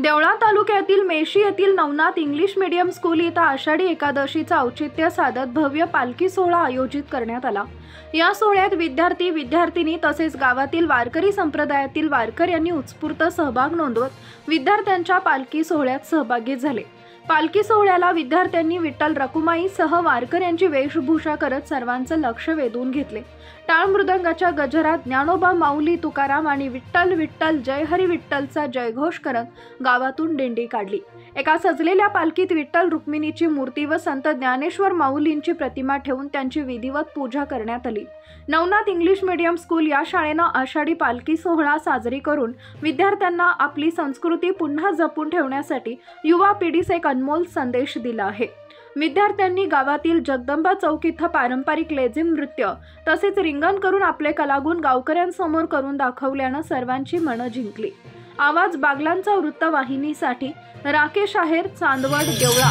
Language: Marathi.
देवळा तालुक्यातील मेशी येथील नवनाथ इंग्लिश मीडियम स्कूल इथं आषाढी एकादशीचं औचित्य साधत भव्य पालखी सोहळा आयोजित करण्यात आला। या सोहळ्यात विद्यार्थी विद्यार्थिनी तसेच गावातील वारकरी संप्रदायातील वारकऱ्यांनी उत्स्फूर्त सहभाग नोंदवत विद्यार्थ्यांच्या पालखी सोहळ्यात सहभागी झाले। पालखी सोहळ्याला विद्यार्थ्यांनी विठ्ठल रखुमाई सह वारकऱ्यांची वेशभूषा करत सर्वांचं लक्ष वेधून घेतले। टाळ मृदंगाच्या गजरात ज्ञानोबा माऊली तुकाराम आणि विठ्ठल विठ्ठल जय हरी विठ्ठलचा जयघोष करत गावातून दिंडी काढली। एका सजलेल्या पालखीत विठ्ठल रुक्मिणीची मूर्ती व संत ज्ञानेश्वर माऊलींची प्रतिमा ठेवून त्यांची विधिवत पूजा करण्यात आली। नवनाथ इंग्लिश मीडियम स्कूल या शाळेनं आषाढी पालखी सोहळा साजरी करून विद्यार्थ्यांना आपली संस्कृती पुन्हा जपून ठेवण्यासाठी युवा पिढीस एक अनमोल संदेश दिला आहे। विद्यार्थ्यांनी गावातील जगदंबा चौक इथं पारंपरिक लेझिम नृत्य तसेच रिंगण करून आपले कलागुण गावकऱ्यांसमोर करून दाखवल्यानं सर्वांची मनं जिंकली। आवाज बागलांचा वृत्तवाहिनीसाठी राकेश आहेर, चांदवड, देवळा।